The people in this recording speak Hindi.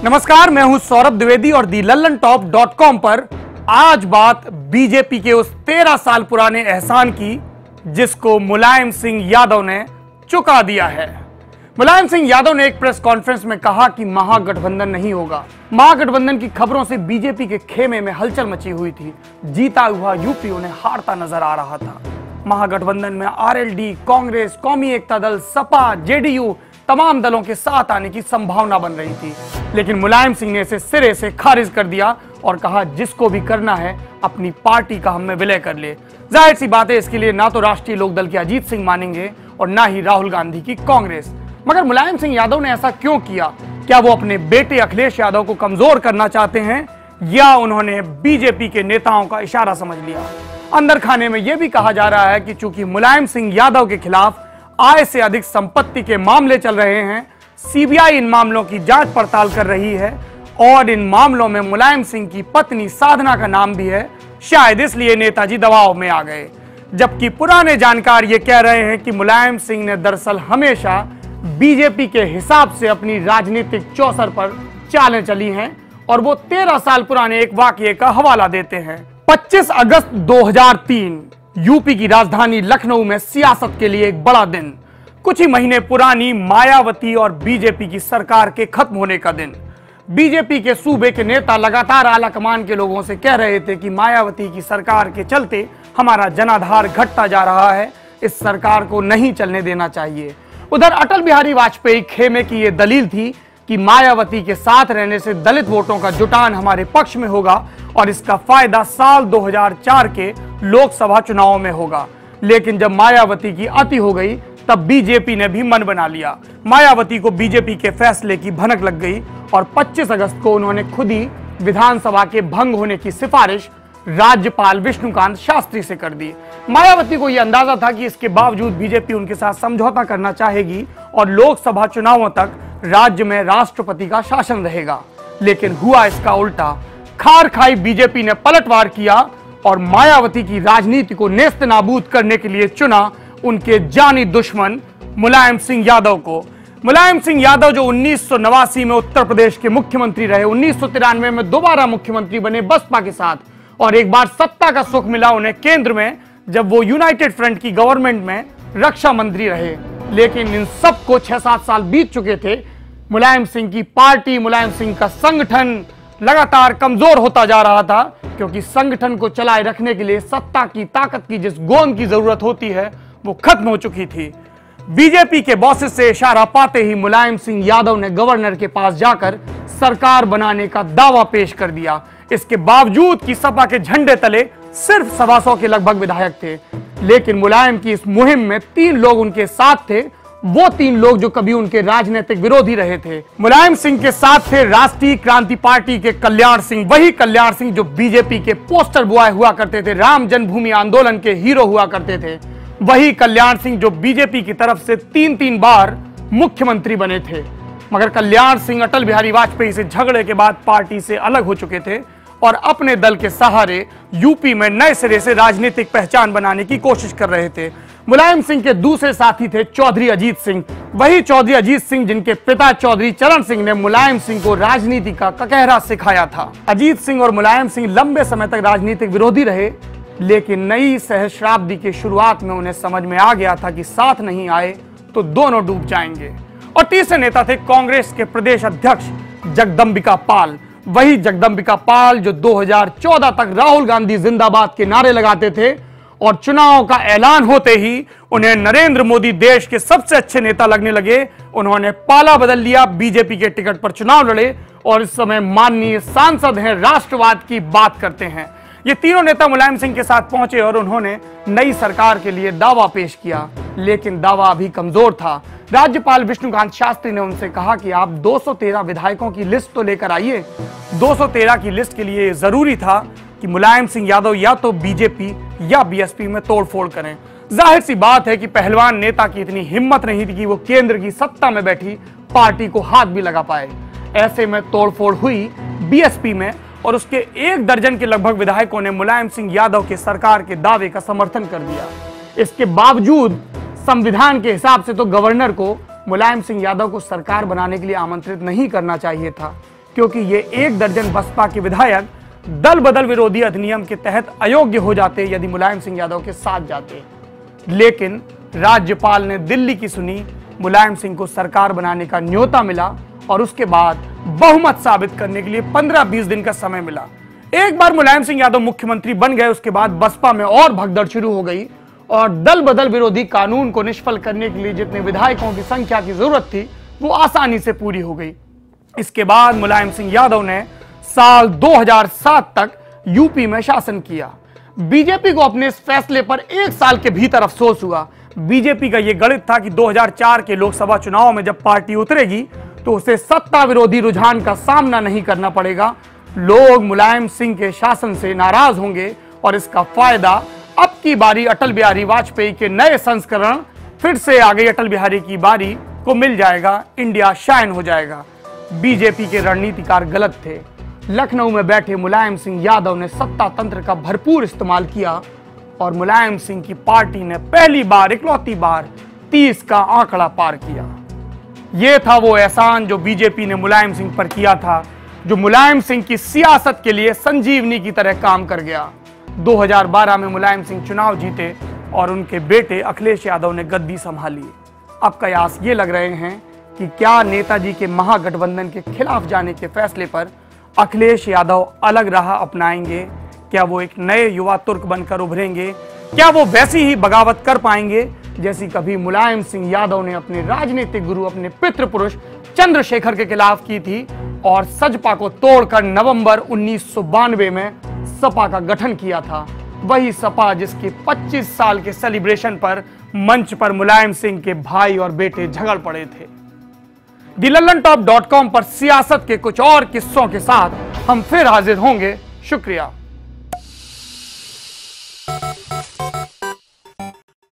नमस्कार, मैं हूं सौरभ द्विवेदी और दी लल्लनटॉप.com पर आज बात बीजेपी के उस 13 साल पुराने एहसान की जिसको मुलायम सिंह यादव ने चुका दिया है। मुलायम सिंह यादव ने एक प्रेस कॉन्फ्रेंस में कहा कि महागठबंधन नहीं होगा। महागठबंधन की खबरों से बीजेपी के खेमे में हलचल मची हुई थी। जीता हुआ यूपी उन्हें हारता नजर आ रहा था। महागठबंधन में आरएलडी, कांग्रेस, कौमी एकता दल, सपा, जेडीयू तमाम दलों के साथ आने की संभावना बन रही थी, लेकिन मुलायम सिंह ने इसे सिरे से खारिज कर दिया और कहा जिसको भी करना है अपनी पार्टी का हम में विलय कर ले। जाहिर सी बात है, इसके लिए ना तो राष्ट्रीय लोकदल के अजीत सिंह मानेंगे और ना ही राहुल गांधी की कांग्रेस। मगर मुलायम सिंह यादव ने ऐसा क्यों किया? क्या वो अपने बेटे अखिलेश यादव को कमजोर करना चाहते हैं या उन्होंने बीजेपी के नेताओं का इशारा समझ लिया? अंदर खाने में यह भी कहा जा रहा है कि चूंकि मुलायम सिंह यादव के खिलाफ आय से अधिक संपत्ति के मामले चल रहे हैं, सीबीआई इन मामलों की जांच पड़ताल कर रही है और इन मामलों में मुलायम सिंह की पत्नी साधना का नाम भी है, शायद इसलिए नेताजी दबाव में आ गए। जबकि पुराने जानकार ये कह रहे हैं कि मुलायम सिंह ने दरअसल हमेशा बीजेपी के हिसाब से अपनी राजनीतिक चौसर पर चालें चली हैं और वो 13 साल पुराने एक वाकये का हवाला देते हैं। 25 अगस्त 2003 यूपी की राजधानी लखनऊ में सियासत के लिए एक बड़ा दिन। कुछ ही महीने पुरानी मायावती और बीजेपी की सरकार के खत्म होने का दिन। बीजेपी के सूबे के नेता लगातार आला कमान के लोगों से कह रहे थे कि मायावती की सरकार के चलते हमारा जनाधार घटता जा रहा है, इस सरकार को नहीं चलने देना चाहिए। उधर अटल बिहारी वाजपेयी खेमे की यह दलील थी कि मायावती के साथ रहने से दलित वोटों का जुटान हमारे पक्ष में होगा और इसका फायदा साल 2004 के लोकसभा चुनावों में होगा। लेकिन जब मायावती की अति हो गई तब बीजेपी ने भी मन बना लिया। मायावती को बीजेपी के फैसले की भनक लग गई और 25 अगस्त को उन्होंने खुद ही विधानसभा के भंग होने की सिफारिश राज्यपाल विष्णुकांत शास्त्री से कर दी। मायावती को यह अंदाजा था कि इसके बावजूद बीजेपी उनके साथ समझौता करना चाहेगी और लोकसभा चुनावों तक राज्य में राष्ट्रपति का शासन रहेगा। लेकिन हुआ इसका उल्टा। खार खाई बीजेपी ने पलटवार किया और मायावती की राजनीति को नेस्त नाबूद करने के लिए चुना उनके जानी दुश्मन मुलायम सिंह यादव को। मुलायम सिंह यादव जो 1989 में उत्तर प्रदेश के मुख्यमंत्री रहे, 1993 में दोबारा मुख्यमंत्री बने बसपा के साथ और एक बार सत्ता का सुख मिला उन्हें केंद्र में जब वो यूनाइटेड फ्रंट की गवर्नमेंट में रक्षा मंत्री रहे। लेकिन इन सबको 6-7 साल बीत चुके थे। मुलायम सिंह की पार्टी, मुलायम सिंह का संगठन लगातार कमजोर होता जा रहा था, क्योंकि संगठन को चलाए रखने के लिए सत्ता की ताकत की जिस गोंद की जरूरत होती है वो खत्म हो चुकी थी। बीजेपी के बॉसेस से इशारा पाते ही मुलायम सिंह यादव ने गवर्नर के पास जाकर सरकार बनाने का दावा पेश कर दिया। इसके बावजूद कि सपा के झंडे तले सिर्फ 125 के लगभग विधायक थे, लेकिन मुलायम की इस मुहिम में 3 लोग उनके साथ थे, वो 3 लोग जो कभी उनके राजनीतिक विरोधी रहे थे। मुलायम सिंह के साथ थे राष्ट्रीय क्रांति पार्टी के कल्याण सिंह, वही कल्याण सिंह जो बीजेपी के पोस्टर बॉय हुआ करते थे, राम जन्मभूमि आंदोलन के हीरो हुआ करते थे, वही कल्याण सिंह जो बीजेपी की तरफ से 3 बार मुख्यमंत्री बने थे। मगर कल्याण सिंह अटल बिहारी वाजपेयी से झगड़े के बाद पार्टी से अलग हो चुके थे और अपने दल के सहारे यूपी में नए सिरे से राजनीतिक पहचान बनाने की कोशिश कर रहे थे। मुलायम सिंह के दूसरे साथी थे चौधरी अजीत सिंह, वही चौधरी अजीत सिंह जिनके पिता चौधरी चरण सिंह ने मुलायम सिंह को राजनीति का ककहरा सिखाया था। अजीत सिंह और मुलायम सिंह लंबे समय तक राजनीतिक विरोधी रहे, लेकिन नई सहस्राब्दी की शुरुआत में उन्हें समझ में आ गया था कि साथ नहीं आए तो दोनों डूब जाएंगे। और तीसरे नेता थे कांग्रेस के प्रदेश अध्यक्ष जगदंबिका पाल, वही जगदंबिका पाल जो 2014 तक राहुल गांधी जिंदाबाद के नारे लगाते थे और चुनाव का ऐलान होते ही उन्हें नरेंद्र मोदी देश के सबसे अच्छे नेता लगने लगे। उन्होंने पाला बदल लिया, बीजेपी के टिकट पर चुनाव लड़े और इस समय माननीय सांसद हैं, राष्ट्रवाद की बात करते हैं। ये तीनों नेता मुलायम सिंह के साथ पहुंचे और उन्होंने नई सरकार के लिए दावा पेश किया, लेकिन दावा अभी कमजोर था। राज्यपाल विष्णुकांत शास्त्री ने उनसे कहा कि आप 213 विधायकों की लिस्ट तो लेकर आइए। 213 की लिस्ट के लिए जरूरी था कि मुलायम सिंह यादव या तो बीजेपी या बीएसपी में तोड़फोड़ करें। जाहिर सी बात है कि पहलवान नेता की इतनी हिम्मत नहीं थी कि वो केंद्र की सत्ता में बैठी पार्टी को हाथ भी लगा पाए। ऐसे में तोड़फोड़ हुई बीएसपी में और उसके 1 दर्जन के लगभग विधायकों ने मुलायम सिंह यादव के सरकार के दावे का समर्थन कर दिया। इसके बावजूद संविधान के हिसाब से तो गवर्नर को मुलायम सिंह यादव को सरकार बनाने के लिए आमंत्रित नहीं करना चाहिए था, क्योंकि ये 1 दर्जन बसपा के विधायक दल बदल विरोधी अधिनियम के तहत अयोग्य हो जाते यदि मुलायम सिंह यादव के साथ जाते। लेकिन राज्यपाल ने दिल्ली की सुनी, मुलायम सिंह को सरकार बनाने का न्योता मिला और उसके बाद बहुमत साबित करने के लिए 15-20 दिन का समय मिला। एक बार मुलायम सिंह यादव मुख्यमंत्री बन गए, उसके बाद बसपा में और भगदड़ शुरू हो गई और दल बदल विरोधी कानून को निष्फल करने के लिए जितने विधायकों की संख्या की जरूरत थी वो आसानी से पूरी हो गई। इसके बाद मुलायम सिंह यादव ने साल 2007 तक यूपी में शासन किया। बीजेपी को अपने इस फैसले पर 1 साल के भीतर अफसोस हुआ। बीजेपी का यह गणित था कि 2004 के लोकसभा चुनाव में जब पार्टी उतरेगी तो उसे सत्ता विरोधी रुझान का सामना नहीं करना पड़ेगा। लोग मुलायम सिंह के शासन से नाराज होंगे और इसका फायदा अब की बारी अटल बिहारी वाजपेयी के नए संस्करण फिर से आ गई अटल बिहारी की बारी को मिल जाएगा। इंडिया शाइन हो जाएगा। बीजेपी के रणनीतिकार गलत थे। लखनऊ में बैठे मुलायम सिंह यादव ने सत्ता तंत्र का भरपूर इस्तेमाल किया और मुलायम सिंह की पार्टी ने पहली बार, इकलौती बार 30 का आंकड़ा पार किया। यह था वो एहसान जो बीजेपी ने मुलायम सिंह पर किया था, जो मुलायम सिंह की सियासत के लिए संजीवनी की तरह काम कर गया। 2012 में मुलायम सिंह चुनाव जीते और उनके बेटे अखिलेश यादव ने गद्दी संभाली। अब कयास ये लग रहे हैं कि क्या नेताजी के महागठबंधन के खिलाफ जाने के फैसले पर अखिलेश यादव अलग राह अपनाएंगे? क्या वो एक नए युवा तुर्क बनकर उभरेंगे? क्या वो वैसी ही बगावत कर पाएंगे जैसी कभी मुलायम सिंह यादव ने अपने राजनीतिक गुरु, अपने पितृ पुरुष चंद्रशेखर के खिलाफ की थी और सजपा को तोड़कर नवंबर 1992 में सपा का गठन किया था? वही सपा जिसके 25 साल के सेलिब्रेशन पर मंच पर मुलायम सिंह के भाई और बेटे झगड़ पड़े थे। thelallanTop.com पर सियासत के कुछ और किस्सों के साथ हम फिर हाजिर होंगे। शुक्रिया।